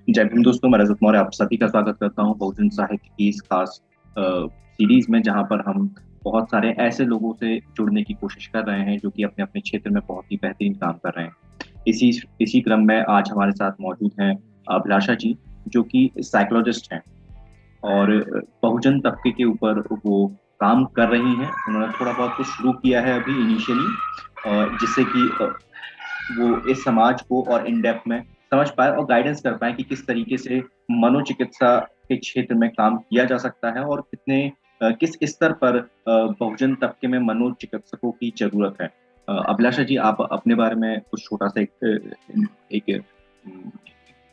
जय भीम दोस्तों, मैं रजत मौर्य आप सभी का स्वागत करता हूँ बहुजन साहित्य की इस खास सीरीज में, जहाँ पर हम बहुत सारे ऐसे लोगों से जुड़ने की कोशिश कर रहे हैं जो कि अपने अपने क्षेत्र में बहुत ही बेहतरीन काम कर रहे हैं। इसी इसी क्रम में आज हमारे साथ मौजूद हैं अभिलाषा जी, जो कि साइकोलॉजिस्ट हैं और बहुजन तबके के ऊपर वो काम कर रही हैं। उन्होंने थोड़ा बहुत कुछ शुरू किया है अभी इनिशियली, जिससे कि वो इस समाज को और इन डेप्थ में समझ पाए और गाइडेंस कर पाए कि किस तरीके से मनोचिकित्सा के क्षेत्र में काम किया जा सकता है और किस स्तर पर बहुजन तबके में मनोचिकित्सकों की जरूरत है। अभिलाषा जी, आप अपने बारे में कुछ छोटा सा एक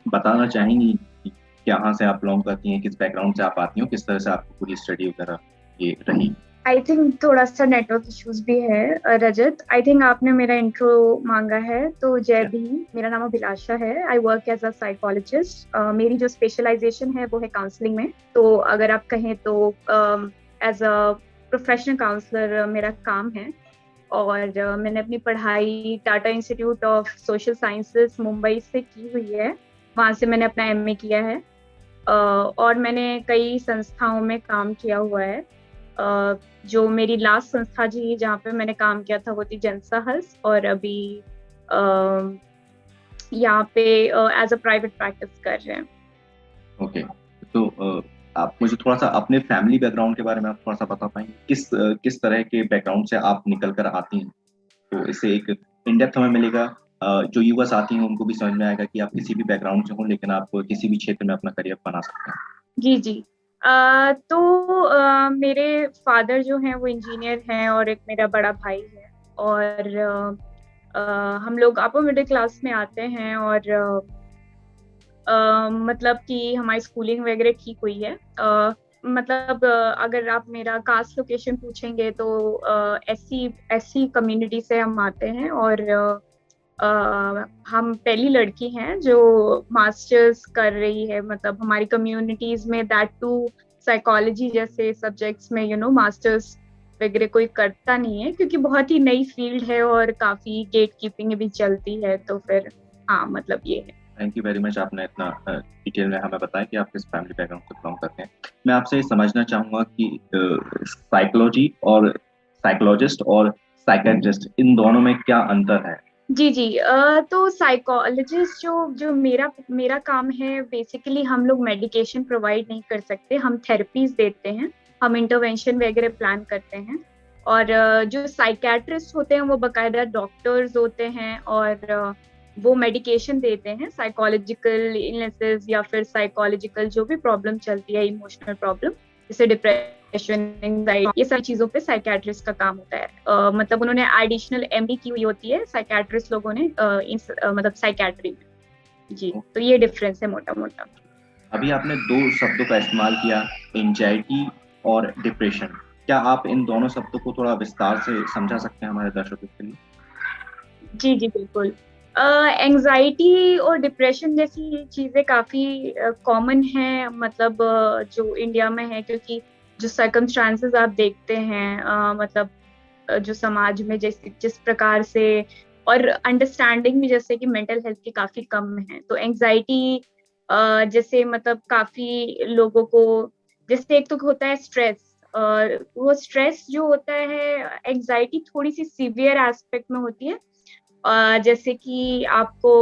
बताना चाहेंगी कि कहाँ से आप बिलोंग करती हैं, किस बैकग्राउंड से आप आती हो, किस तरह से आपकी पूरी स्टडी वगैरह ये रही। आई थिंक थोड़ा सा नेटवर्क इश्यूज भी है। रजत, आई थिंक आपने मेरा इंट्रो मांगा है, तो जय अच्छा। भीम। मेरा नाम अभिलाषा है। I work as a psychologist. मेरी जो स्पेशलाइजेशन है वो है काउंसलिंग में। तो अगर आप कहें तो एज अ प्रोफेशनल काउंसलर मेरा काम है। और मैंने अपनी पढ़ाई Tata institute of social sciences Mumbai से की हुई है। वहाँ से मैंने अपना एमए किया है। और मैंने कई संस्थाओं में काम किया हुआ है। जो मेरी लास्ट संस्था जी जहाँ पे मैंने काम किया था वो थी जनसाहस, और अभी यहाँ पे एज अ प्राइवेट प्रैक्टिस कर रहे हैं। ओके। तो आप मुझे थोड़ा सा अपने फैमिली बैकग्राउंड के बारे में आप थोड़ा सा बता पाएंगे, किस तरह के बैकग्राउंड से आप निकल कर आती हैं, तो इससे एक इन डेप्थ हमें मिलेगा। जो युवा साथी हैं उनको भी समझ में आएगा कि आप किसी भी बैकग्राउंड से हो लेकिन आप किसी भी क्षेत्र में अपना करियर बना सकते हैं। जी जी। तो मेरे फादर जो हैं वो इंजीनियर हैं, और एक मेरा बड़ा भाई है। और हम लोग अपर मिडिल क्लास में आते हैं। और मतलब कि हमारी स्कूलिंग वगैरह ठीक हुई है। मतलब अगर आप मेरा कास्ट लोकेशन पूछेंगे तो एससी एससी कम्युनिटी से हम आते हैं। और हम पहली लड़की हैं जो मास्टर्स कर रही है, मतलब हमारी कम्युनिटीज में, दैट टू साइकोलॉजी जैसे सब्जेक्ट्स में, मास्टर्स वगैरह कोई करता नहीं है, क्योंकि बहुत ही नई फील्ड है और काफी गेट कीपिंग भी चलती है। तो फिर हाँ, मतलब ये है। थैंक यू वेरी मच, आपने इतना डिटेल में हमें बताया कि आप किस फैमिली बैकग्राउंड से बिलोंग करते हैं। मैं आपसे ये समझना चाहूंगा कि साइकोलॉजी और साइकोलॉजिस्ट और साइकेट्रिस्ट, इन दोनों में क्या अंतर है। जी जी। तो साइकोलॉजिस्ट जो जो मेरा मेरा काम है, बेसिकली हम लोग मेडिकेशन प्रोवाइड नहीं कर सकते, हम थेरेपीज देते हैं, हम इंटरवेंशन वगैरह प्लान करते हैं। और जो साइकेट्रिस्ट होते हैं वो बकायदा डॉक्टर्स होते हैं, और वो मेडिकेशन देते हैं साइकोलॉजिकल इलनेसेस या फिर साइकोलॉजिकल जो भी प्रॉब्लम चलती है, इमोशनल प्रॉब्लम जैसे डिप्रेशन, एंजाइटी, ये सारी चीजों पे साइकेट्रिस्ट का काम होता है। मतलब उन्होंने एडिशनल एमडी की हुई होती है साइकेट्रिस्ट लोगों ने, मतलब साइकेट्री में। जी, तो ये डिफरेंस है मोटा मोटा। अभी आपने दो शब्दों का इस्तेमाल किया, एंजाइटी और डिप्रेशन। क्या आप इन दोनों शब्दों को थोड़ा विस्तार से समझा सकते हैं हमारे दर्शकों के लिए। जी जी, बिल्कुल। एंजाइटी और डिप्रेशन जैसी चीजें काफी कॉमन हैं, मतलब जो इंडिया में है, क्योंकि जो सर्कमस्टांसेस आप देखते हैं, मतलब जो समाज में जिस जिस प्रकार से, और अंडरस्टैंडिंग भी जैसे कि मेंटल हेल्थ की काफी कम है, तो एंजाइटी जैसे मतलब काफी लोगों को, जैसे एक तो होता है स्ट्रेस। वो स्ट्रेस जो होता है, एंजाइटी थोड़ी सी सीवियर एस्पेक्ट में होती है। जैसे कि आपको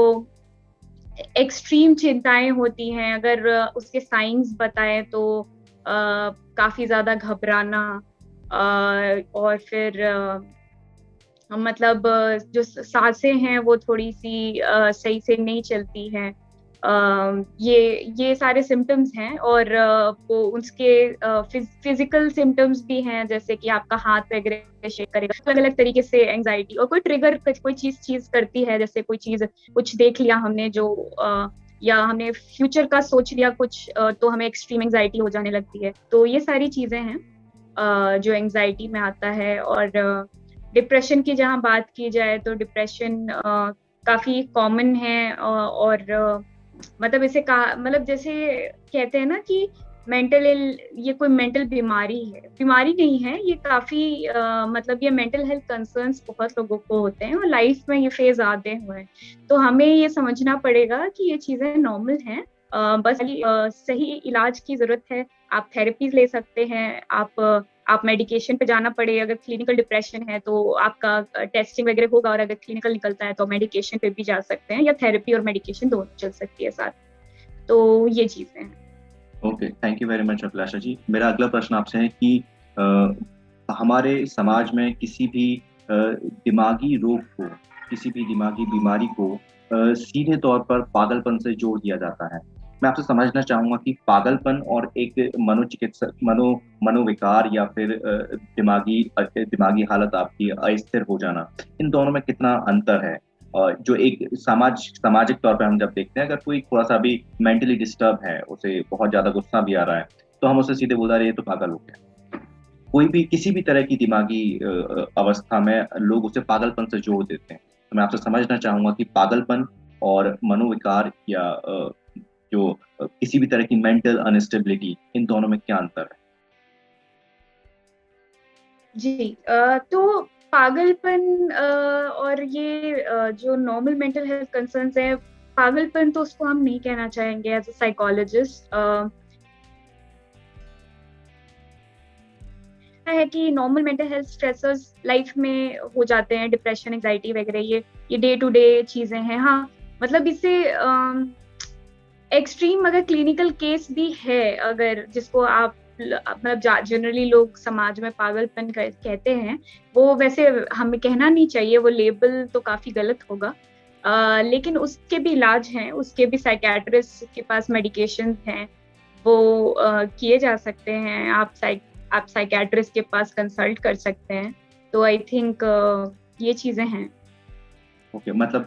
एक्सट्रीम चिंताएं होती हैं, अगर उसके साइंस बताएं तो काफी ज्यादा घबराना, और फिर मतलब जो सांसें हैं वो थोड़ी सी सही से नहीं चलती हैं। ये सारे सिम्टम्स हैं। और वो उसके फिजिकल सिम्टम्स भी हैं, जैसे कि आपका हाथ वगैरह शेक करेगा, अलग अलग तरीके से एंजाइटी। और कोई ट्रिगर कोई चीज चीज करती है, जैसे कोई चीज कुछ देख लिया हमने जो या हमने फ्यूचर का सोच लिया कुछ, तो हमें एक्सट्रीम एंजाइटी हो जाने लगती है। तो ये सारी चीजें हैं जो एंजाइटी में आता है। और डिप्रेशन की जहाँ बात की जाए तो डिप्रेशन काफी कॉमन है। और मतलब इसे कहा, मतलब जैसे कहते हैं ना कि मेंटल, ये कोई मेंटल बीमारी है, बीमारी नहीं है ये, काफी मतलब ये मेंटल हेल्थ कंसर्न्स बहुत लोगों को होते हैं, और लाइफ में ये फेज आते हुए हैं। तो हमें ये समझना पड़ेगा कि ये चीजें नॉर्मल हैं। बस सही इलाज की ज़रूरत है। आप थेरेपीज़ ले सकते हैं, आप मेडिकेशन पे जाना पड़े, अगर क्लिनिकल डिप्रेशन है तो आपका टेस्टिंग वगैरह होगा, और अगर क्लिनिकल निकलता है तो मेडिकेशन पे भी जा सकते हैं, या थेरेपी और मेडिकेशन दोनों चल सकती है साथ। तो ये चीज़ें हैं। Okay, thank you very much Abhilasha ji. मेरा अगला प्रश्न आपसे है कि हमारे समाज में किसी भी दिमागी रोग को, किसी भी दिमागी बीमारी को सीधे तौर पर पागलपन से जोड़ दिया जाता है। मैं आपसे समझना चाहूँगा कि पागलपन और एक मनोविकार या फिर दिमागी हालत आपकी अस्थिर हो जाना, इन दोनों में कितना अंतर है? जो एक सामाजिक तौर पे हम जब देखते हैं, अगर कोई थोड़ा-सा भी मेंटली डिस्टर्ब है, उसे बहुत ज़्यादा गुस्सा भी आ रहा है, तो हम उसे सीधे बोल रहे हैं, "ये तो पागल हो गया।" कोई भी किसी भी तरह की दिमागी अवस्था में लोग उसे पागलपन से जोड़ देते हैं। तो मैं आपसे समझना चाहूँगा कि पागलपन और मनोविकार या जो किसी भी तरह की मेंटल अनस्टेबिलिटी, इन दोनों में क्या अंतर है? जी, तो पागलपन और ये जो नॉर्मल मेंटल हेल्थ कंसर्न्स हैं, पागलपन तो उसको हम नहीं कहना चाहेंगे एज़ अ साइकोलॉजिस्ट। है कि normal mental health stressors life में हो जाते हैं, डिप्रेशन, एंग्जायटी वगैरह, ये डे टू डे चीज़ें हैं। हाँ, मतलब इससे एक्सट्रीम अगर क्लिनिकल केस भी है, अगर जिसको आप मतलब जनरली लोग समाज में पागलपन कहते हैं, वो वैसे हमें कहना नहीं चाहिए, वो लेबल तो काफ़ी गलत होगा। लेकिन उसके भी इलाज हैं, उसके भी साइकियाट्रिस्ट के पास मेडिकेशन हैं, वो किए जा सकते हैं। आप साइकियाट्रिस्ट के पास कंसल्ट कर सकते हैं। तो आई थिंक ये चीज़ें हैं। ओके, मतलब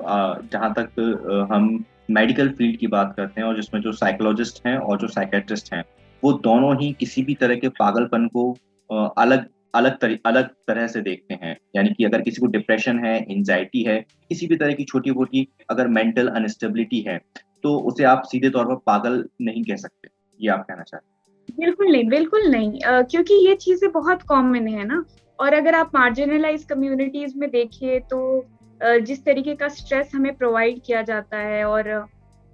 जहाँ तक हम मेडिकल फील्ड की बात करते हैं और जिसमें जो साइकोलॉजिस्ट हैं और जो साइकियाट्रिस्ट हैं, वो दोनों ही किसी भी तरह के पागलपन को अलग तरह से देखते हैं। यानी कि अगर किसी को डिप्रेशन है, एंग्ज़ायटी है, किसी भी तरह की छोटी-मोटी अगर मेंटल अनस्टेबिलिटी है, तो उसे आप सीधे तौर पर पागल नहीं कह सकते। ये आप कहना चाहते हैं? बिल्कुल नहीं, बिल्कुल नहीं। क्योंकि ये चीज़ें बहुत कॉमन है ना, और अगर आप मार्जिनलाइज़्ड कम्युनिटीज़ में देखिए तो जिस तरीके का स्ट्रेस हमें प्रोवाइड किया जाता है, और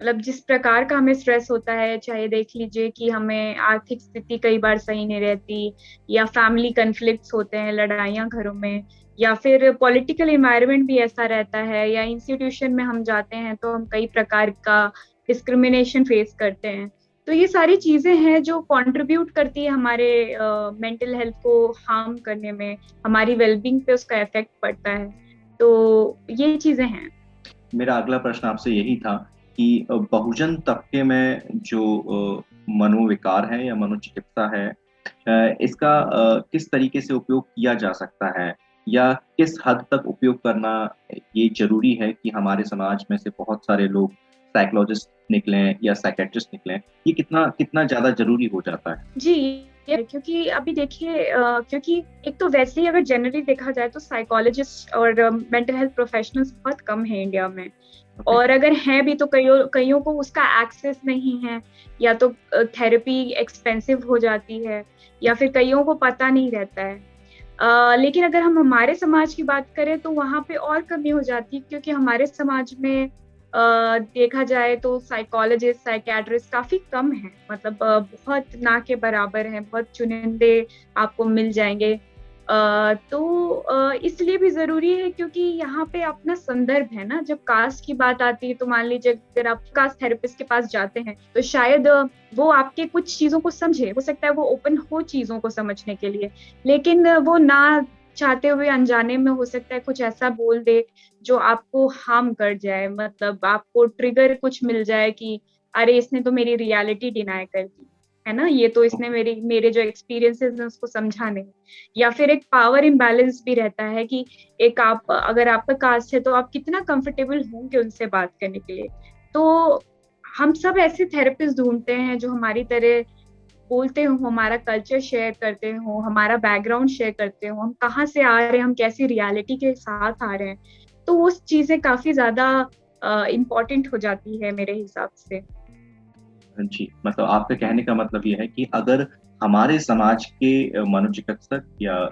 मतलब जिस प्रकार का हमें स्ट्रेस होता है, चाहे देख लीजिए कि हमें आर्थिक स्थिति कई बार सही नहीं रहती, या फैमिली कॉन्फ्लिक्ट्स होते हैं, लड़ाइयाँ घरों में, या फिर पॉलिटिकल एनवायरनमेंट भी ऐसा रहता है, या इंस्टीट्यूशन में हम जाते हैं तो हम कई प्रकार का डिस्क्रिमिनेशन फेस करते हैं। तो ये सारी चीज़ें हैं जो कंट्रीब्यूट करती है हमारे मेंटल हेल्थ को हार्म करने में, हमारी वेलबींग पे उसका इफ़ेक्ट पड़ता है। तो ये चीज़ें हैं। मेरा अगला प्रश्न आपसे यही था कि बहुजन तबके में जो मनोविकार है या मनोचिकित्सा है, इसका किस तरीके से उपयोग किया जा सकता है? या किस हद तक उपयोग करना ये ज़रूरी है कि हमारे समाज में से बहुत सारे लोग साइकोलॉजिस्ट निकलें या साइकियाट्रिस्ट निकलें? ये कितना कितना ज़्यादा ज़रूरी हो जाता है? जी, क्योंकि अभी देखिए क्योंकि एक तो वैसे ही अगर जनरली देखा जाए तो साइकोलॉजिस्ट और मेंटल हेल्थ प्रोफेशनल्स बहुत कम हैं इंडिया में। ओके, और अगर हैं भी तो कइयों कइयों को उसका एक्सेस नहीं है, या तो थेरेपी एक्सपेंसिव हो जाती है, या फिर कइयों को पता नहीं रहता है। लेकिन अगर हम हमारे समाज की बात करें तो वहाँ पे और कमी हो जाती है, क्योंकि हमारे समाज में देखा जाए तो साइकोलॉजिस्ट, साइकियाट्रिस्ट काफ़ी कम हैं, मतलब बहुत ना के बराबर हैं, बहुत चुनिंदे आपको मिल जाएँगे। तो इसलिए भी ज़रूरी है क्योंकि यहाँ पे अपना संदर्भ है ना, जब कास्ट की बात आती है तो मान लीजिए अगर आप कास्ट थेरेपिस्ट के पास जाते हैं, तो शायद वो आपके कुछ चीज़ों को समझे, हो सकता है वो ओपन हो चीज़ों को समझने के लिए, लेकिन वो ना चाहते हुए अनजाने में हो सकता है कुछ ऐसा बोल दे जो आपको हार्म कर जाए, मतलब आपको ट्रिगर कुछ मिल जाए कि अरे! इसने तो मेरी रियलिटी डिनाय कर दी, है ना? ये तो इसने मेरे जो एक्सपीरियंसेस हैं उसको समझा नहीं। या फिर एक पावर इम्बैलेंस भी रहता है कि एक आप अगर आपका कास्ट है तो आप कितना कंफर्टेबल होंगे उनसे बात करने के लिए। तो हम सब ऐसे थेरेपिस्ट ढूँढते हैं जो हमारी तरह बोलते हों, हमारा कल्चर शेयर करते हों, हमारा बैकग्राउंड शेयर करते हों, हम कहाँ से आ रहे हैं, हम कैसी रियलिटी के साथ आ रहे हैं। तो वो चीज़ें काफ़ी ज़्यादा इम्पोर्टेंट हो जाती है मेरे हिसाब से। जी, मतलब आपके कहने का मतलब ये है कि अगर हमारे समाज के मनोचिकित्सक या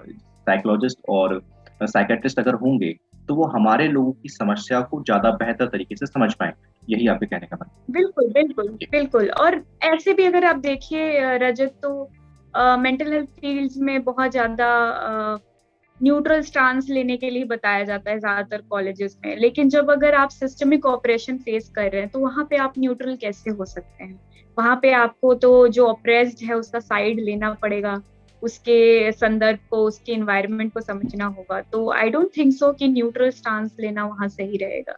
साइकोलॉजिस्ट और साइकियाट्रिस्ट अगर होंगे, तो वो हमारे लोगों की समस्या को ज़्यादा बेहतर तरीके से समझ पाएँगे। यही आपके कहने का मतलब? बिल्कुल, बिल्कुल, जी। बिल्कुल। और ऐसे भी अगर आप देखिए रजत, तो मेंटल हेल्थ फील्ड्स में बहुत ज़्यादा न्यूट्रल स्टांस लेने के लिए बताया जाता है ज़्यादातर कॉलेजेस में। लेकिन जब अगर आप सिस्टमिक ऑपरेशन फेस कर रहे हैं, तो वहाँ पे आप न्यूट्रल कैसे हो सकते हैं? वहाँ पे आपको तो जो ऑप्रेस्ड है उसका साइड लेना पड़ेगा, उसके संदर्भ को, उसके एनवायरनमेंट को समझना होगा। तो आई डोंट थिंक सो कि न्यूट्रल स्टांस लेना वहाँ सही रहेगा।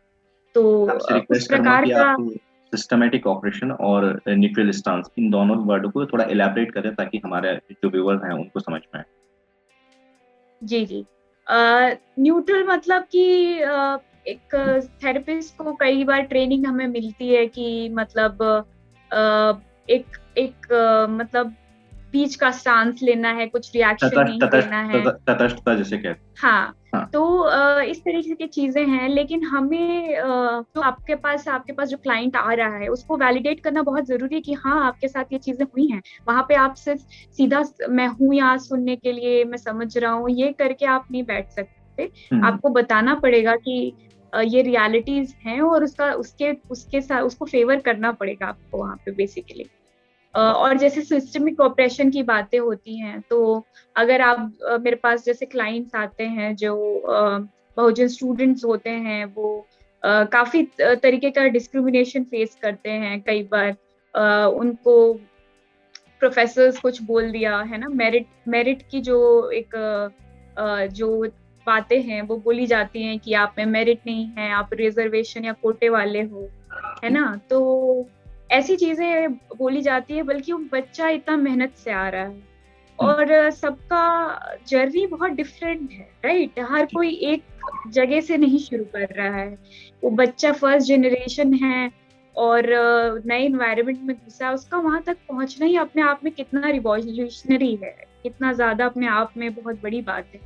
तो आपसे उस रिक्वेस्ट करूँगा प्रकार कि का। आप सिस्टमैटिक ऑपरेशन और न्यूट्रल स्टांस इन दोनों वर्ड को थोड़ा इलैबोरेट करें ताकि हमारे जो व्यूअर्स हैं उनको समझ में आए। जी, जी। न्यूट्रल मतलब कि एक थेरेपिस्ट को कई बार ट्रेनिंग हमें मिलती है कि मतलब एक एक मतलब बीच का स्टांस लेना है, कुछ रिएक्शन तटस्थ नहीं तटस्थ देना है। तटस्थता जिसे कहते हैं। हाँ, हाँ। तो इस तरीके की चीजें हैं। लेकिन हमें जो आपके पास जो क्लाइंट आ रहा है उसको वैलिडेट करना बहुत जरूरी है कि हाँ, आपके साथ ये चीजें हुई हैं। वहां पे आप सिर्फ सीधा मैं हूँ यहाँ सुनने के लिए, मैं समझ रहा हूँ, ये करके आप नहीं बैठ सकते। हुँ। आपको बताना पड़ेगा कि ये रियलिटीज हैं, और उसका उसके उसके साथ उसको फेवर करना पड़ेगा आपको वहां पे बेसिकली। और जैसे सिस्टमिक ऑपरेशन की बातें होती हैं, तो अगर आप मेरे पास जैसे क्लाइंट्स आते हैं जो बहुजन स्टूडेंट्स होते हैं, वो काफी तरीके का डिस्क्रिमिनेशन फेस करते हैं कई बार। उनको प्रोफेसर्स कुछ बोल दिया है ना, मेरिट मेरिट की जो एक जो बातें हैं वो बोली जाती हैं कि आप में मेरिट नहीं है, आप रिजर्वेशन या कोटे वाले हो, है ना। तो ऐसी चीजें बोली जाती है, बल्कि वो बच्चा इतना मेहनत से आ रहा है, हुँ। और सबका जर्नी बहुत डिफरेंट है, राइट। हर कोई एक जगह से नहीं शुरू कर रहा है। वो बच्चा फर्स्ट जनरेशन है और नए इन्वायरमेंट में घुसा है, उसका वहां तक पहुंचना ही अपने आप में कितना रिवॉल्यूशनरी है, कितना ज्यादा अपने आप में बहुत बड़ी बात है।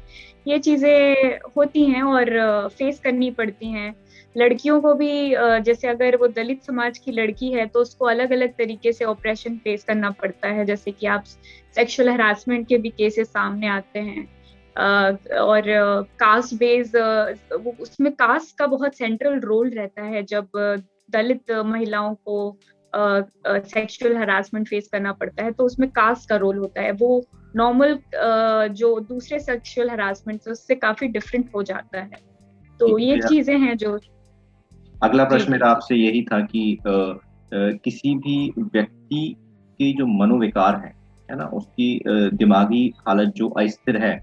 ये चीजें होती हैं और फेस करनी पड़ती हैं। लड़कियों को भी जैसे अगर वो दलित समाज की लड़की है, तो उसको अलग अलग तरीके से ऑपरेशन फेस करना पड़ता है। जैसे कि आप सेक्सुअल हरासमेंट के भी केसेस सामने आते हैं। और कास्ट बेस्ड, उसमें कास्ट का बहुत सेंट्रल रोल रहता है जब दलित महिलाओं को सेक्सुअल हरासमेंट फेस करना पड़ता है, तो उसमें कास्ट का रोल होता है। वो नॉर्मल जो दूसरे सेक्सुअल हरासमेंट से उससे काफी डिफरेंट हो जाता है। जी, तो ये मेरा चीजें हैं जो। अगला जी, प्रश्न जी, मेरा जी। आपसे यही था कि किसी भी व्यक्ति की जो मनोविकार है ना? उसकी दिमागी हालत जो अस्थिर है,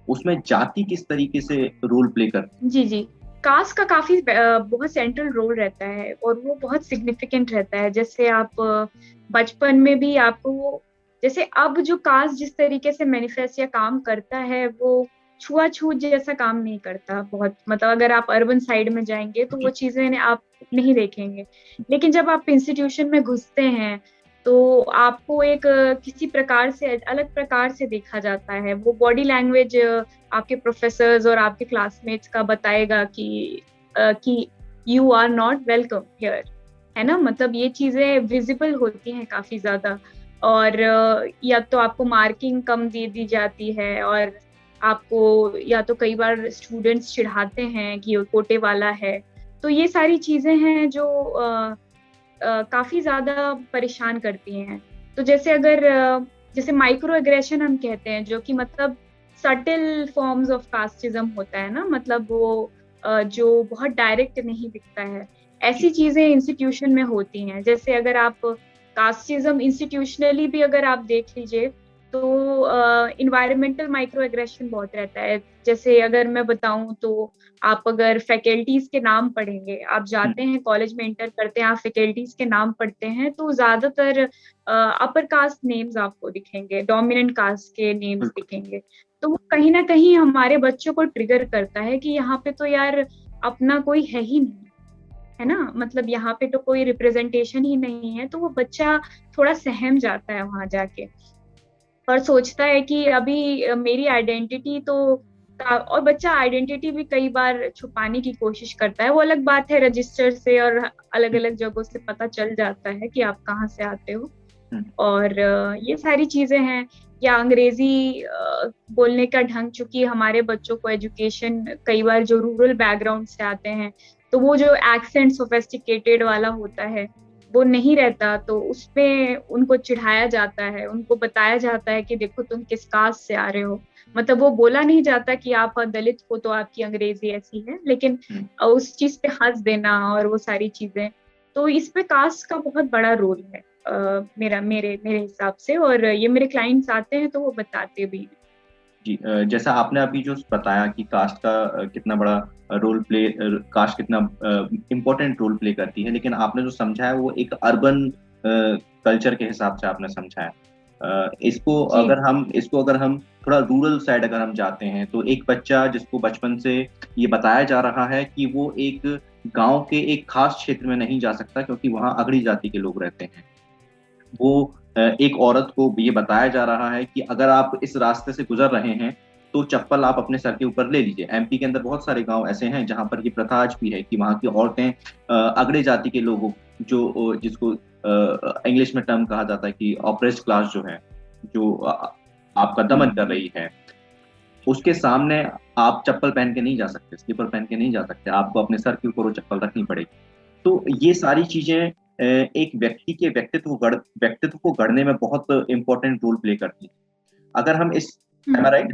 उसमें जाति किस तरीके से रोल प्ले करती जी, जी। कास्ट का काफ़ी बहुत सेंट्रल रोल रहता है, और वो बहुत सिग्निफिकेंट रहता है। जैसे आप बचपन में भी आपको, जैसे अब जो कास्ट जिस तरीके से मैनिफेस्ट या काम करता है, वो छुआ-छूत जैसा काम नहीं करता बहुत। मतलब अगर आप अर्बन साइड में जाएँगे, तो वो जी। चीज़ें आप नहीं देखेंगे। लेकिन जब आप इंस्टीट्यूशन में घुसते हैं, तो आपको एक किसी प्रकार से, अलग प्रकार से देखा जाता है। वो बॉडी लैंग्वेज आपके प्रोफेसर्स और आपके क्लासमेट्स का बताएगा कि you are not welcome here, है ना। मतलब ये चीजें विजिबल होती हैं काफी ज्यादा। और या तो आपको मार्किंग कम दे दी जाती है, और आपको या तो कई बार स्टूडेंट्स चिढ़ाते हैं कि वो कोटे वाला है। तो ये सारी चीजें हैं जो काफी ज्यादा परेशान करती हैं। तो जैसे अगर जैसे माइक्रो एग्रेशन हम कहते हैं, जो कि मतलब सटिल फॉर्म्स ऑफ कास्टिज्म होता है ना, मतलब वो जो बहुत डायरेक्ट नहीं दिखता है। जी। ऐसी चीजें इंस्टीट्यूशन में होती हैं। जैसे अगर आप कास्टिज्म इंस्टीट्यूशनली भी अगर आप देख लीजिए, तो इन्वायरमेंटल माइक्रो एग्रेशन बहुत रहता है। जैसे अगर मैं बताऊं, तो आप अगर फैकल्टीज के नाम पढ़ेंगे, आप हुँ। जाते हैं कॉलेज में इंटर करते हैं, आप फैकल्टीज के नाम पढ़ते हैं, तो ज्यादातर अपर कास्ट नेम्स आपको दिखेंगे, डोमिनेंट कास्ट के नेम्स बिल्कुल। दिखेंगे। तो वो कहीं ना कहीं हमारे बच्चों को ट्रिगर करता है कि यहाँ पे तो यार अपना कोई है ही नहीं, है ना। मतलब यहाँ पे तो कोई रिप्रेजेंटेशन ही नहीं है। तो वो बच्चा थोड़ा सहम जाता है वहां जाके, और सोचता है कि अभी मेरी आइडेंटिटी तो और बच्चा आइडेंटिटी भी कई बार छुपाने की कोशिश करता है। वो अलग बात है, रजिस्टर से और अलग हुँ। अलग जगहों से पता चल जाता है कि आप कहाँ से आते हो। हुँ। और ये सारी चीजें हैं। या अंग्रेजी बोलने का ढंग, चूंकि हमारे बच्चों को एजुकेशन कई बार जो रूरल बैकग्राउंड से आते हैं, तो वो जो एक्सेंट सोफेस्टिकेटेड वाला होता है वो नहीं रहता, तो उसमें उनको चिढ़ाया जाता है, उनको बताया जाता है कि देखो तुम किस कास्ट से आ रहे हो। मतलब वो बोला नहीं जाता कि आप दलित हो तो आपकी अंग्रेजी ऐसी है, लेकिन हम्म। उस चीज पे हंस देना और वो सारी चीजें, तो इसमें कास्ट का बहुत बड़ा रोल है मेरा मेरे मेरे हिसाब से। और ये मेरे क्लाइंट्स आते हैं तो वो बताते भी हैं। जी, जैसा आपने अभी जो बताया कि कास्ट का कितना बड़ा रोल प्ले, कास्ट कितना इम्पोर्टेंट रोल प्ले करती है, लेकिन आपने जो समझाया वो एक अर्बन कल्चर के हिसाब से आपने समझाया। जी इसको अगर हम थोड़ा रूरल साइड अगर हम जाते हैं, तो एक बच्चा जिसको बचपन से ये बताया जा रहा है कि वो एक गांव के एक खास क्षेत्र में नहीं जा सकता क्योंकि वहां अगड़ी जाति के लोग रहते हैं। वो एक औरत को ये बताया जा रहा है कि अगर आप इस रास्ते से गुजर रहे हैं तो चप्पल आप अपने सर के ऊपर ले लीजिए। एमपी के अंदर बहुत सारे गांव ऐसे हैं जहां पर ये प्रथा आज भी है कि वहां की औरतें अगड़े जाति के लोगों, जो जिसको इंग्लिश में टर्म कहा जाता है कि ऑप्रेस्ड क्लास जो है, जो आपका दमन कर रही है, उसके सामने आप चप्पल पहन के नहीं जा सकते, स्लीपर पहन के नहीं जा सकते, आपको अपने सर के ऊपर वो चप्पल रखनी पड़ेगी। तो ये सारी चीजें एक व्यक्ति के व्यक्तित्व को गढ़ने में बहुत इंपॉर्टेंट रोल प्ले करती है। अगर हम इस एम आई राइट?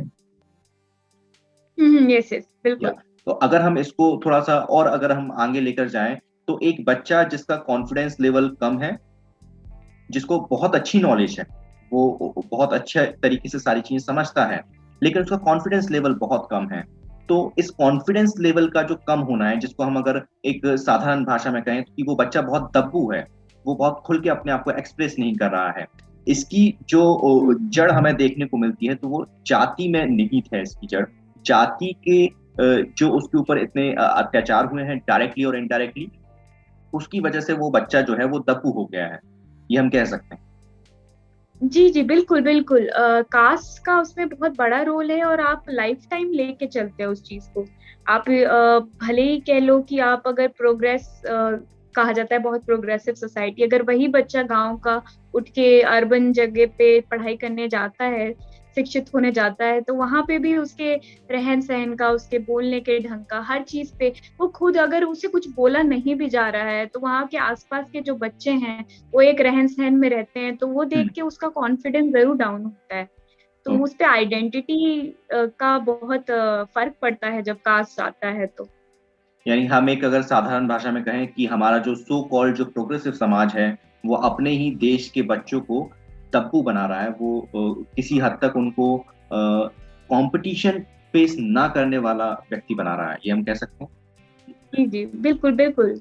यस यस या बिल्कुल। तो अगर हम इसको थोड़ा सा और अगर हम आगे लेकर जाएं, तो एक बच्चा जिसका कॉन्फिडेंस लेवल कम है, जिसको बहुत अच्छी नॉलेज है, वो बहुत अच्छे तरीके से सारी चीजें समझता है, लेकिन उसका कॉन्फिडेंस लेवल बहुत कम है। तो इस कॉन्फिडेंस लेवल का जो कम होना है, जिसको हम अगर एक साधारण भाषा में कहें कि वो बच्चा बहुत दब्बू है, वो बहुत खुल के अपने आप को एक्सप्रेस नहीं कर रहा है, इसकी जो जड़ हमें देखने को मिलती है, तो वो जाति में निहित है। इसकी जड़ जाति के जो उसके ऊपर इतने अत्याचार हुए हैं डायरेक्टली और इनडायरेक्टली, उसकी वजह से वो बच्चा जो है वो दब्बू हो गया है, ये हम कह सकते हैं। जी जी बिल्कुल बिल्कुल। कास्ट का उसमें बहुत बड़ा रोल है और आप लाइफ टाइम लेके चलते हो उस चीज को। आप भले ही कह लो कि आप अगर प्रोग्रेस, कहा जाता है बहुत प्रोग्रेसिव सोसाइटी, अगर वही बच्चा गांव का उठ के अर्बन जगह पे पढ़ाई करने जाता है, शिक्षित होने जाता है, तो वहां पे भी उसके रहन सहन का, उसके बोलने के ढंग का, हर चीज पे वो खुद अगर उसे कुछ बोला नहीं भी जा रहा है तो वहां के आसपास के जो बच्चे हैं वो एक रहन सहन में रहते हैं, तो वो देख के उसका कॉन्फिडेंस जरूर डाउन होता है। तो हम्म। उस पे आइडेंटिटी का बहुत फर्क पड़ता है जब कास्ट आता है तो। यानी हम एक अगर साधारण भाषा में कहें कि हमारा जो सो कॉल्ड जो प्रोग्रेसिव समाज है, वो अपने ही देश के बच्चों को तब्बू बना रहा है। वो किसी हद तक उनको कंपटीशन फेस ना करने वाला व्यक्ति बना रहा है, ये हम कह सकते हैं। जी जी बिल्कुल बिल्कुल।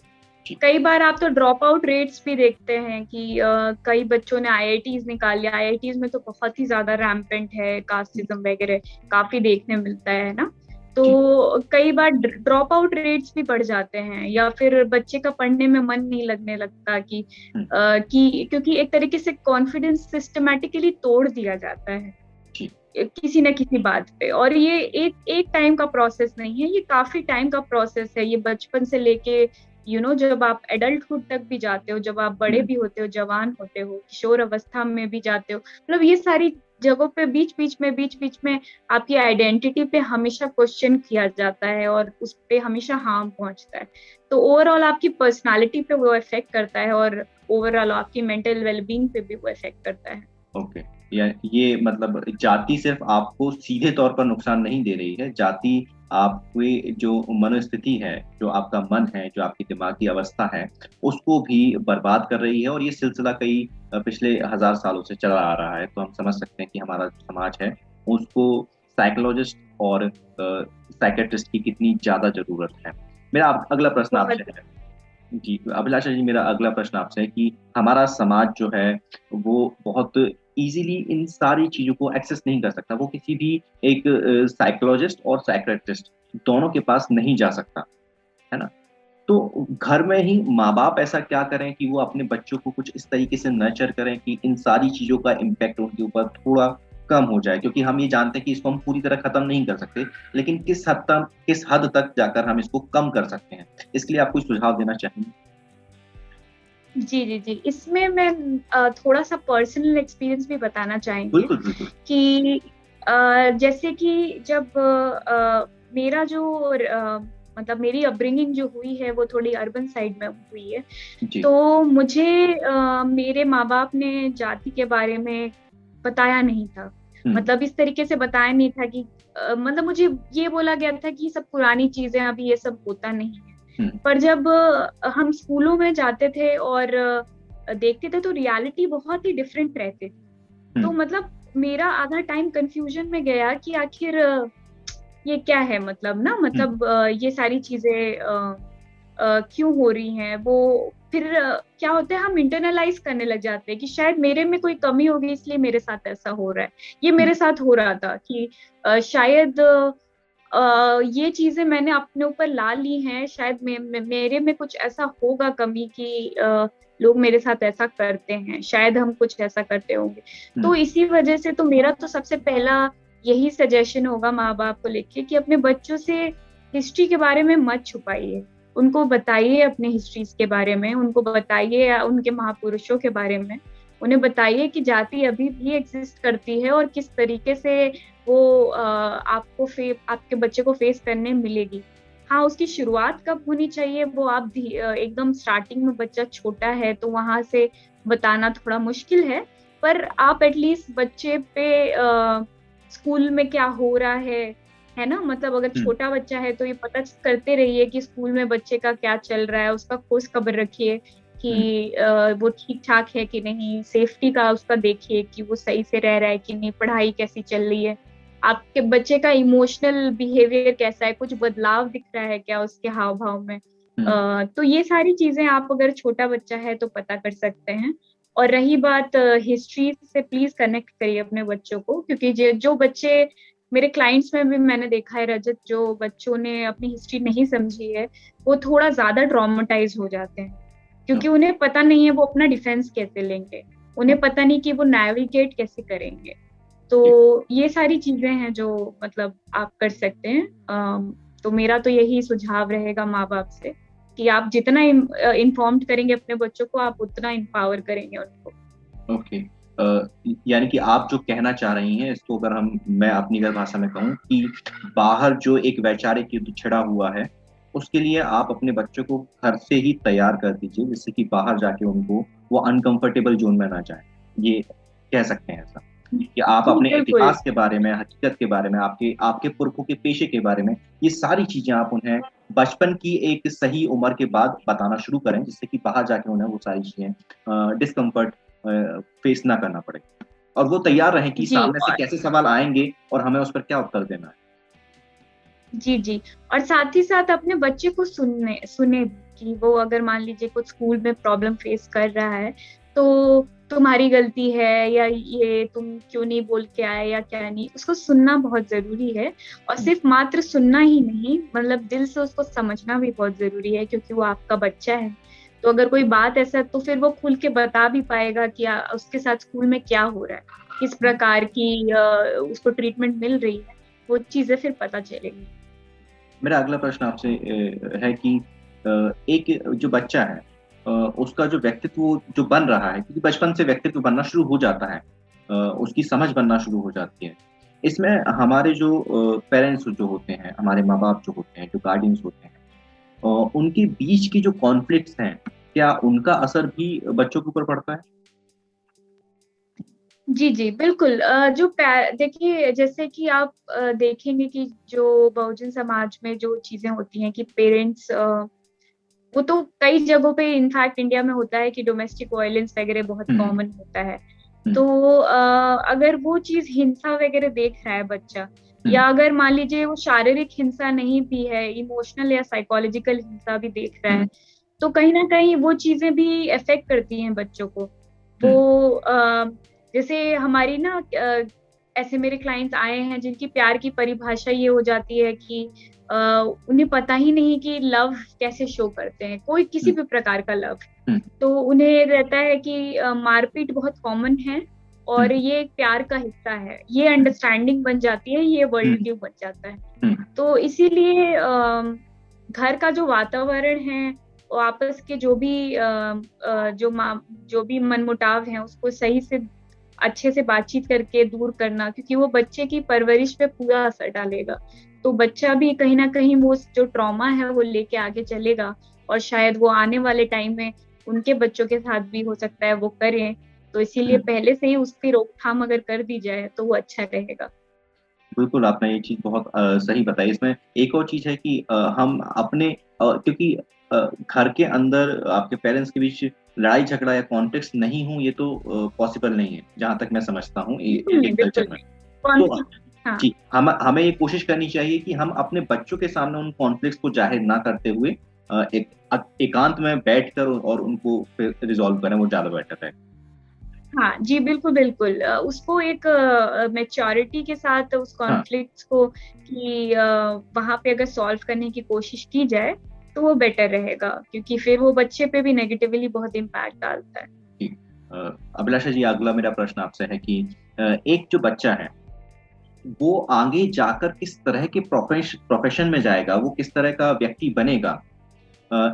जी। कई बार आप तो ड्रॉप आउट रेट्स भी देखते हैं कि कई बच्चों ने आईआईटीज निकाल लिया, आईआईटीज में तो बहुत ही ज्यादा रैम्पेंट है कास्टिज्म वगैरह, काफी देखने मिलता है ना। जी। तो कई बार ड्रॉप आउट रेट्स भी बढ़ जाते हैं, या फिर बच्चे का पढ़ने में मन नहीं लगने लगता कि क्योंकि एक तरीके से कॉन्फिडेंस सिस्टमैटिकली तोड़ दिया जाता है जी। किसी न किसी बात पे। और ये एक एक टाइम का प्रोसेस नहीं है, ये काफी टाइम का प्रोसेस है। ये बचपन से लेके जब आप एडल्टहुड तक भी जाते हो, जब आप बड़े भी होते हो, जवान होते हो, किशोर अवस्था में भी जाते हो, मतलब ये सारी जगहों पे बीच बीच में आपकी आइडेंटिटी पे हमेशा क्वेश्चन किया जाता है और उस पे हमेशा हार्म पहुंचता है। तो ओवरऑल आपकी पर्सनालिटी पे वो इफेक्ट करता है और ओवरऑल आपकी मेंटल वेलबींग पे भी वो इफेक्ट करता है। ओके। ये मतलब जाति सिर्फ आपको सीधे तौर पर नुकसान नहीं दे रही है, जाति आपकी जो मनोस्थिति है, जो आपका मन है, जो आपकी दिमागी अवस्था है, उसको भी बर्बाद कर रही है। और ये सिलसिला कई पिछले 1000 सालों से चला आ रहा है। तो हम समझ सकते हैं कि हमारा जो समाज है, उसको साइकोलॉजिस्ट और साइकियाट्रिस्ट की कितनी ज़्यादा ज़रूरत है। मेरा अगला प्रश्न बहुत। आपसे है। जी, अभिलाषा जी, मेरा अगला प्रश्न आपसे है कि हमारा समाज जो है, वो बहुत ईज़िली इन सारी चीज़ों को एक्सेस नहीं कर सकता। वो किसी भी एक साइकोलॉजिस्ट और साइकियाट्रिस्ट दोनों के पास नहीं जा सकता, है ना? तो घर में ही माँ-बाप ऐसा क्या करें कि वो अपने बच्चों को कुछ इस तरीके से नर्चर करें कि इन सारी चीज़ों का इम्पैक्ट उनके ऊपर थोड़ा कम हो जाए? क्योंकि हम ये जानते हैं कि इसको हम पूरी तरह खत्म नहीं कर सकते, लेकिन किस हद तक जाकर हम इसको कम कर सकते हैं? इसके लिए आप कोई सुझाव देना चाहेंगे? जी जी जी, इसमें मैं थोड़ा सा पर्सनल एक्सपीरियंस भी बताना चाहेंगे बिल्कुल, बिल्कुल। कि जैसे कि जब मेरा जो मतलब मेरी अपब्रिंगिंग जो हुई है वो थोड़ी अर्बन साइड में हुई है। जी। तो मुझे मेरे माँ बाप ने जाति के बारे में बताया नहीं था। मतलब इस तरीके से बताया नहीं था कि मतलब मुझे ये बोला गया था कि सब पुरानी चीजें, अभी ये सब होता नहीं है। पर जब हम स्कूलों में जाते थे और देखते थे तो रियलिटी बहुत ही डिफरेंट रहती थी। तो मतलब मेरा आधा टाइम कंफ्यूजन में गया कि आखिर ये क्या है, मतलब ना, मतलब ये सारी चीजें क्यों हो रही हैं। वो फिर क्या होता है, हम इंटरनलाइज करने लग जाते हैं कि शायद मेरे में कोई कमी होगी इसलिए मेरे साथ ऐसा हो रहा है। ये मेरे साथ हो रहा था कि शायद ये चीजें मैंने अपने ऊपर ला ली हैं, शायद मेरे में कुछ ऐसा होगा कमी कि लोग मेरे साथ ऐसा करते हैं, शायद हम कुछ ऐसा करते होंगे। तो इसी वजह से तो मेरा तो सबसे पहला यही सजेशन होगा माँ बाप को लेके कि अपने बच्चों से हिस्ट्री के बारे में मत छुपाइए। उनको बताइए अपने हिस्ट्रीज के बारे में, उनको बताइए उनके महापुरुषों के बारे में। उन्हें बताइए कि जाति अभी भी एग्जिस्ट करती है और किस तरीके से वो आपके बच्चे को फेस करने मिलेगी। हाँ, उसकी शुरुआत कब होनी चाहिए वो आप एकदम स्टार्टिंग में, बच्चा छोटा है तो वहां से बताना थोड़ा मुश्किल है। पर आप एटलीस्ट बच्चे पे स्कूल में क्या हो रहा है ना, मतलब अगर छोटा बच्चा है तो ये पता करते रहिए कि स्कूल में बच्चे का क्या चल रहा है, उसका खोज खबर रखिए कि वो ठीक ठाक है कि नहीं, सेफ्टी का उसका देखिए कि वो सही से रह रहा है कि नहीं, पढ़ाई कैसी चल रही है, आपके बच्चे का इमोशनल बिहेवियर कैसा है, कुछ बदलाव दिख रहा है क्या उसके हाव भाव में। तो ये सारी चीजें आप अगर छोटा बच्चा है तो पता कर सकते हैं। और रही बात हिस्ट्री से, प्लीज कनेक्ट करिए अपने बच्चों को, क्योंकि जो बच्चे, मेरे क्लाइंट्स में भी मैंने देखा है रजत, जो बच्चों ने अपनी हिस्ट्री नहीं समझी है वो थोड़ा ज्यादा ट्रॉमेटाइज हो जाते हैं, क्योंकि उन्हें पता नहीं है वो अपना डिफेंस कैसे लेंगे, उन्हें पता नहीं कि वो नेविगेट कैसे करेंगे। तो ये सारी चीजें हैं जो मतलब आप कर सकते हैं। तो मेरा तो यही सुझाव रहेगा माँ बाप से कि आप जितना इन्फॉर्म्ड करेंगे अपने बच्चों को, आप उतना एम्पावर करेंगे उनको। ओके। यानी कि आप जो कहना चाह रही हैं इसको अगर मैं अपनी अगर भाषा में कहूँ कि बाहर जो एक वैचारिक युद्ध छिड़ा हुआ है, उसके लिए आप अपने बच्चों को घर से ही तैयार कर दीजिए, जिससे कि बाहर जाके उनको वो अनकंफर्टेबल ज़ोन में ना जाएँ। ये कह सकते हैं ऐसा? कि आप अपने बिल्कुल। इतिहास के बारे में, हकीकत के बारे में, आपके आपके पुरखों के पेशे के बारे में, ये सारी चीज़ें आप उन्हें बचपन की एक सही उम्र के बाद बताना शुरू करें, जिससे कि बाहर जाके उन्हें वो सारी चीज़ें डिस्कम्फर्ट फेस ना करना पड़े। और वो तैयार रहें कि जी। सामने से कैसे सवाल आएँगे और हमें उस पर क्या उत्तर देना है। जी, जी। और साथ ही साथ अपने बच्चे को सुने कि वो अगर मान लीजिए कुछ स्कूल में प्रॉब्लम फेस कर रहा है, तो तुम्हारी गलती है या ये तुम क्यों नहीं बोल के आए या क्या नहीं, उसको सुनना बहुत ज़रूरी है। और सिर्फ़ मात्र सुनना ही नहीं, मतलब दिल से उसको समझना भी बहुत ज़रूरी है, क्योंकि वो आपका बच्चा है। तो अगर कोई बात ऐसा, तो फिर वो खुल के बता भी पाएगा कि उसके साथ स्कूल में क्या हो रहा है, किस प्रकार की उसको ट्रीटमेंट मिल रही है, वो चीज़ें फिर पता चलेंगी। मेरा अगला प्रश्न आपसे है कि एक जो बच्चा है उसका जो व्यक्तित्व जो बन रहा है, क्योंकि बचपन से व्यक्तित्व बनना शुरू हो जाता है, उसकी समझ बनना शुरू हो जाती है। इसमें हमारे जो पेरेंट्स जो होते हैं, हमारे माँ-बाप जो होते हैं, जो गार्डियंस होते हैं, उनके बीच की जो कॉन्फ्लिक्ट्स हैं, क्या उनका असर भी बच्चों के ऊपर पड़ता है? जी, जी, बिल्कुल। देखिए, जैसे कि आप देखेंगे कि जो बहुजन समाज में जो चीज़ें होती हैं कि पेरेंट्स, वो तो कई जगहों पे इनफैक्ट इंडिया में होता है कि डोमेस्टिक वायलेंस वगैरह बहुत हुँ, कॉमन होता है। हुँ, तो अगर वो चीज़ हिंसा वगैरह देख रहा है बच्चा, हुँ, या अगर मान लीजिए वो शारीरिक हिंसा नहीं भी है, इमोशनल या साइकोलॉजिकल हिंसा भी देख रहा हुँ, है, तो कहीं न कहीं वो चीज़ें भी अफ़ेक्ट करती हैं बच्चों को। हुँ, वो जैसे हमारी ना ऐसे मेरे क्लाइंट्स आए हैं जिनकी प्यार की परिभाषा ये हो जाती है कि अ, उन्हें पता ही नहीं कि लव कैसे शो करते हैं, कोई किसी हुँ, भी प्रकार का लव। हुँ, तो उन्हें रहता है कि मारपीट बहुत कॉमन है हुँ, और ये एक प्यार का हिस्सा है, ये अंडरस्टैंडिंग बन जाती है, ये हुँ, वर्ल्ड व्यू बन जाता है। हुँ, तो इसीलिए घर का जो वातावरण है, वो आपस के जो भी मनमुटाव हैं, उसको सही से अच्छे से बातचीत करके दूर करना, क्योंकि वो बच्चे की परवरिश पे पूरा असर डालेगा। तो बच्चा भी कहीं ना कहीं वो जो ट्रॉमा है वो लेके आगे चलेगा, और शायद वो आने वाले टाइम में उनके बच्चों के साथ भी हो सकता है वो करें। तो इसीलिए हुँ। पहले से ही उसकी रोकथाम अगर कर दी जाए तो वो अच्छा रहेगा। बिल्कुल, आपने ये चीज़ बहुत सही बताई। इसमें एक और चीज़ है कि हम अपने क्योंकि घर के अंदर आपके पेरेंट्स के बीच लड़ाई-झगड़ा या कॉन्फ्लिक्ट्स नहीं हो, ये तो पॉसिबल नहीं है, जहाँ तक मैं समझता हूँ बिल्कुल इंडियन नहीं, कल्चर बिल्कुल में। नहीं। तो कॉन्फ्लिक्ट। हाँ। जी, हमें ये कोशिश करनी चाहिए कि हम अपने बच्चों के सामने उन कॉन्फ्लिक्ट्स को ज़ाहिर ना करते हुए एकांत में बैठकर और उनको फिर रिज़ॉल्व करें, वो ज़्यादा बेटर है। हाँ जी, बिल्कुल, बिल्कुल। उसको एक मैच्योरिटी के साथ उस हाँ, कॉन्फ्लिक्ट्स को कि वहाँ पे अगर सॉल्व करने की कोशिश की जाए, तो वो बेटर रहेगा, क्योंकि फिर वो बच्चे पे भी नेगेटिवली बहुत इम्पैक्ट डालता है। जी। अभिलाषा जी, अगला मेरा प्रश्न आपसे है कि एक जो बच्चा है वो आगे जाकर किस तरह के प्रोफ़ेशन में जाएगा, वो किस तरह का व्यक्ति बनेगा,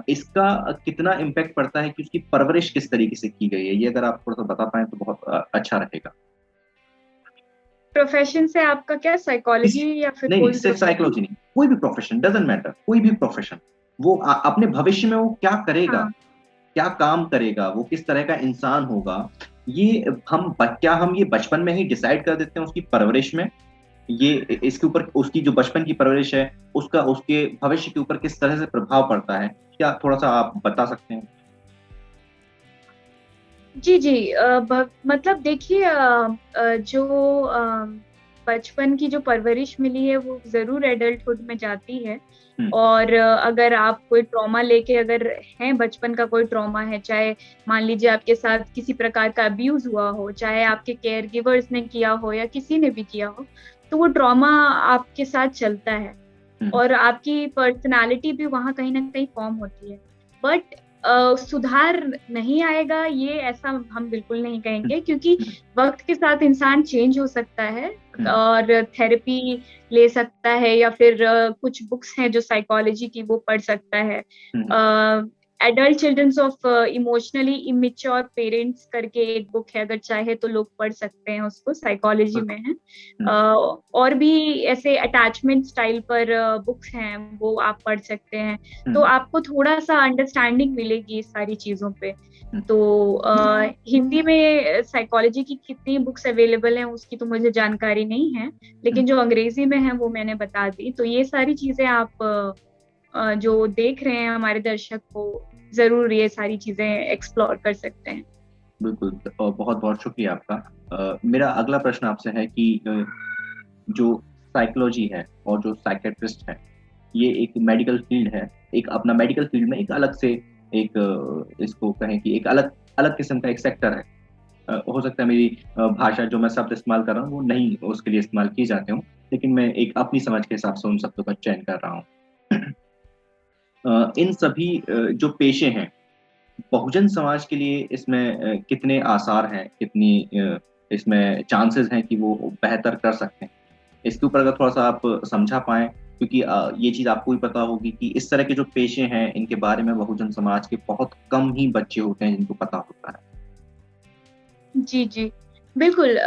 इसका कितना इम्पैक्ट पड़ता है कि उसकी परवरिश किस तरीके से की गई है? ये अगर आप थोड़ा-सा बता पाएँ तो बहुत अच्छा रहेगा। प्रोफ़ेशन से आपका क्या, किसी साइकोलॉजी या फिर नहीं, नहीं, कोई सिर्फ़ प्रोफ़ेशन? साइकोलॉजी नहीं, कोई भी प्रोफ़ेशन डज़न्ट मैटर, कोई भी प्रोफ़ेशन। वो अपने भविष्य में वो क्या करेगा? हाँ। क्या काम करेगा? वो किस तरह का इंसान होगा? ये क्या हम ये बचपन में ही डिसाइड कर देते हैं उसकी परवरिश में? ये इसके ऊपर उसकी जो बचपन की परवरिश है, उसका उसके भविष्य के ऊपर किस तरह से प्रभाव पड़ता है? क्या थोड़ा-सा आप बता सकते हैं? जी, जी। मतलब देखिए, जो बचपन की जो परवरिश मिली है वो ज़रूर एडल्टहुड में जाती है। हुँ, और अगर आप कोई ट्रॉमा लेके अगर हैं, बचपन का कोई ट्रॉमा है, चाहे मान लीजिए आपके साथ किसी प्रकार का अब्यूज़ हुआ हो, चाहे आपके केयरगिवर्स ने किया हो या किसी ने भी किया हो, तो वो ट्रॉमा आपके साथ चलता है। हुँ, और आपकी पर्सनैलिटी भी वहाँ कहीं न कहीं फ़ॉर्म होती है। बट सुधार नहीं आएगा, ये ऐसा हम बिल्कुल नहीं हुँ, कहेंगे, क्योंकि हुँ, वक़्त के साथ इंसान चेंज हो सकता है हुँ, और थेरेपी ले सकता है, या फिर कुछ बुक्स हैं जो साइकोलॉजी की, वो पढ़ सकता है। Hmm, uh, adult childrens of emotionally immature parents करके एक बुक है, अगर चाहे तो लोग पढ़ सकते हैं उसको, साइकोलॉजी में बिल्कुल। है। हुँ, और भी ऐसे अटैचमेंट स्टाइल पर बुक्स हैं, वो आप पढ़ सकते हैं। हुँ, तो आपको थोड़ा-सा अंडरस्टैंडिंग मिलेगी इस सारी चीज़ों पे। हुँ, तो हिंदी में साइकोलॉजी की कितनी बुक्स अवेलेबल हैं उसकी तो मुझे जानकारी नहीं है, हुँ, लेकिन जो अंग्रेज़ी में है वो मैंने बता दी। तो ये सारी चीज़ें आप जो देख रहे हैं हमारे दर्शक, को ज़रूर ये सारी चीज़ें एक्सप्लोर कर सकते हैं। बिल्कुल बहुत-बहुत शुक्रिया आपका। मेरा अगला प्रश्न आपसे है कि जो साइकोलॉजी है और जो साइकियाट्रिस्ट है, ये एक मेडिकल फ़ील्ड है। एक अपना मेडिकल फ़ील्ड में एक अलग से एक इसको कहें कि एक अलग अलग किस्म का एक सेक्टर है। हो सकता है मेरी भाषा जो मैं शब्द इस्तेमाल कर रहा हूँ, वो नहीं उसके लिए इस्तेमाल किए जाते हों, लेकिन मैं एक अपनी समझ के हिसाब से उन शब्दों का चयन कर रहा हूँ। इन सभी जो पेशे हैं, बहुजन समाज के लिए इसमें कितने आसार हैं, कितनी इसमें चांसेज़ हैं कि वो बेहतर कर सकते हैं? इसके ऊपर अगर थोड़ा-सा आप समझा पाएँ क्योंकि ये चीज़ आपको भी पता होगी कि इस तरह के जो पेशे हैं, इनके बारे में बहुजन समाज के बहुत कम ही बच्चे होते हैं जिनको पता होता है। जी, जी। बिल्कुल।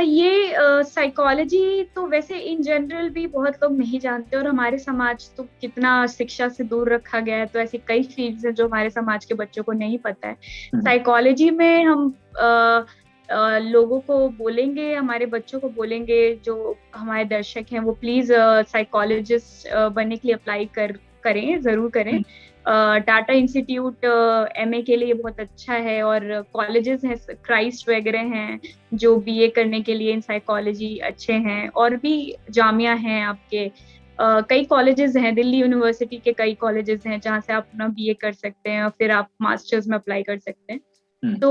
ये साइकोलॉजी तो वैसे इन जनरल भी बहुत लोग नहीं जानते, और हमारे समाज तो कितना शिक्षा से दूर रखा गया है, तो ऐसी कई फ़ील्ड्स हैं जो हमारे समाज के बच्चों को नहीं पता है। हुँ, साइकोलॉजी में हम लोगों को बोलेंगे, हमारे बच्चों को बोलेंगे, जो हमारे दर्शक हैं वो प्लीज़ साइकोलॉजिस्ट बनने के लिए अप्लाई करें, ज़रूर करें। हुँ, टाटा इंस्टीट्यूट एमए के लिए बहुत अच्छा है, और कॉलेजेस हैं, क्राइस्ट वगैरह हैं, जो बीए करने के लिए इन साइकोलॉजी अच्छे हैं, और भी जामिया हैं आपके। कई कॉलेजेस हैं, दिल्ली यूनिवर्सिटी के कई कॉलेजेस हैं जहाँ से आप अपना बीए कर सकते हैं और फिर आप मास्टर्स में अप्लाई कर सकते हैं। हुँ, तो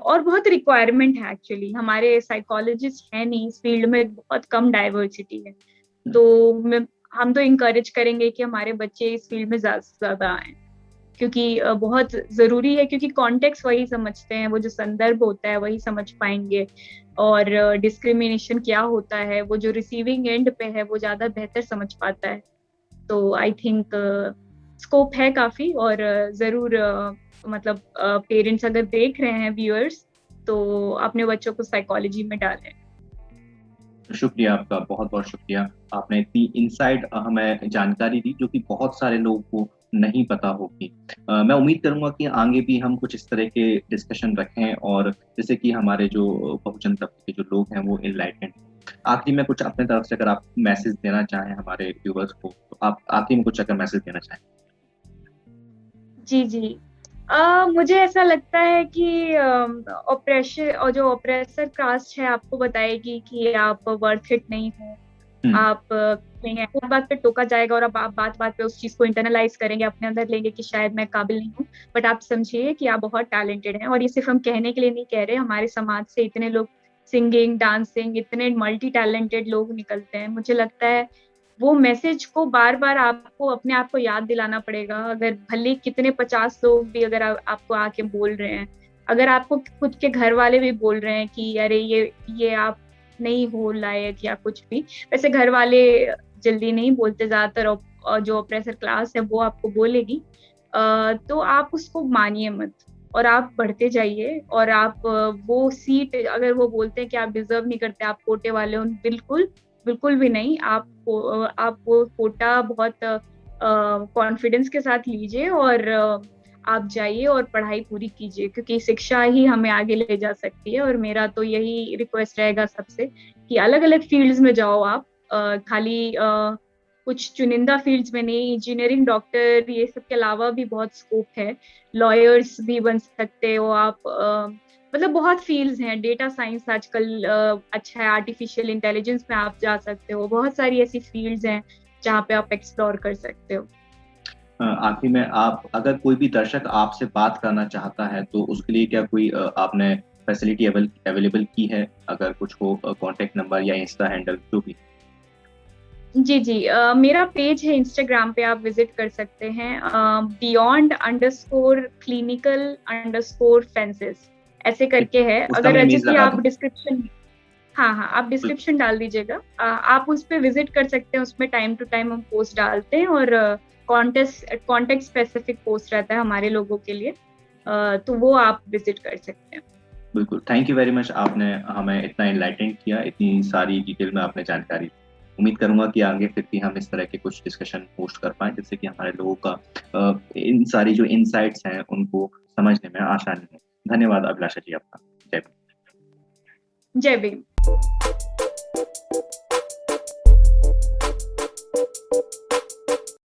और बहुत रिक्वायरमेंट है एक्चुअली, हमारे साइकोलॉजिस्ट हैं नहीं इस फील्ड में, बहुत कम डाइवर्सिटी है। हुँ, तो हम तो इनकरेज करेंगे कि हमारे बच्चे इस फील्ड में ज़्यादा से ज़्यादा आएँ, क्योंकि बहुत ज़रूरी है, क्योंकि कॉन्टेक्स्ट वही समझते हैं, वो जो संदर्भ होता है वही समझ पाएँगे, और डिस्क्रिमिनेशन क्या होता है, वो जो रिसीविंग एंड पे है वो ज़्यादा बेहतर समझ पाता है। तो आई थिंक स्कोप है काफ़ी, और ज़रूर मतलब पेरेंट्स अगर देख रहे हैं, व्यूअर्स, तो अपने बच्चों को साइकोलॉजी में डालें। शुक्रिया आपका, बहुत-बहुत शुक्रिया। आपने इतनी इनसाइड हमें जानकारी दी जो कि बहुत सारे लोगों को नहीं पता होगी। मैं उम्मीद करूँगा कि आगे भी हम कुछ इस तरह के डिस्कशन रखें और जैसे कि हमारे जो बहुजन तबके के जो लोग हैं वो एनलाइटेंड आखिरी में कुछ अपने तरफ से अगर आप मैसेज देना चाहें हमारे व्यूअर्स को, तो आप आखिरी में कुछ अगर मैसेज देना चाहें? जी, जी। मुझे ऐसा लगता है कि ऑपरेशन और जो ऑप्रेसर कास्ट है आपको बताएगी कि आप वर्थ इट नहीं हो। हुँ, आप नहीं है, बात पे टोका जाएगा और अब आप बात-बात पे उस चीज़ को इंटरनलाइज़ करेंगे, अपने अंदर लेंगे कि शायद मैं काबिल नहीं हूँ। बट आप समझिए कि आप बहुत टैलेंटेड हैं और ये सिर्फ़ हम कहने के लिए नहीं कह रहे, हमारे समाज से इतने लोग सिंगिंग, डांसिंग इतने मल्टी टैलेंटेड लोग निकलते हैं। मुझे लगता है वो मैसेज को बार-बार आपको अपने आप को याद दिलाना पड़ेगा। अगर भले कितने 50 लोग भी अगर आपको आके बोल रहे हैं, अगर आपको खुद के घर वाले भी बोल रहे हैं कि अरे ये आप नहीं हो लायक या कुछ भी, वैसे घर वाले जल्दी नहीं बोलते ज़्यादातर जो ऑप्रेसर क्लास है वो आपको बोलेगी। तो आप उसको मानिए मत और आप बढ़ते जाइए और आप वो सीट अगर वो बोलते हैं कि आप डिज़र्व नहीं करते, आप कोटे वाले हो, बिल्कुल, बिल्कुल भी नहीं। आप वो कोटा बहुत कॉन्फिडेंस के साथ लीजिए और आप जाइए और पढ़ाई पूरी कीजिए क्योंकि शिक्षा ही हमें आगे ले जा सकती है और मेरा तो यही रिक्वेस्ट रहेगा सबसे कि अलग-अलग फ़ील्ड्स में जाओ आप खाली कुछ चुनिंदा फ़ील्ड्स में नहीं, इंजीनियरिंग, डॉक्टर ये सब के अलावा भी बहुत स्कोप है। लॉयर्स भी बन सकते हो आप मतलब बहुत फ़ील्ड्स हैं, डेटा साइंस आजकल अच्छा है, आर्टिफ़िशियल इंटेलिजेंस में आप जा सकते हो, बहुत सारी ऐसी फ़ील्ड्स हैं, जहाँ पे आप एक्सप्लोर कर सकते हो। आखिर में आप अगर कोई भी दर्शक आपसे बात करना चाहता है, तो उसके लिए क्या कोई आपने फैसिलिटी अवेलेबल की है? अगर कुछ हो कॉन्टैक्ट नंबर या इंस्टा हैंडल जो भी? जी, जी। मेरा पेज है इंस्टाग्राम पे आप विज़िट कर सकते हैं beyond_clinical_fences ऐसे ठीक, करके है। उसका अगर मैं इमेज रजत जी लगा आप दूँ। डिस्क्रिप्शन हाँ, हाँ, आप बिल डिस्क्रिप्शन डाल दीजिएगा। आप उस पे विज़िट कर सकते हैं, उसमें टाइम टू टाइम हम पोस्ट डालते हैं और कॉन्टेक्स्ट स्पेसिफिक पोस्ट रहता है हमारे लोगों के लिए। तो वो आप विज़िट कर सकते हैं। बिल्कुल, थैंक यू वेरी मच आपने हमें इतना एनलाइटेन किया, इतनी सारी डिटेल में आपने जानकारी दी। उम्मीद करूँगा कि आगे फिर भी हम इस तरह के कुछ डिस्कशन होस्ट कर पाएँ, जिससे कि हमारे लोगों का इन सारी जो इनसाइट्स हैं, उनको समझने में आसानी हो। धन्यवाद अभिलाषा जी आपका। जय जय भीम।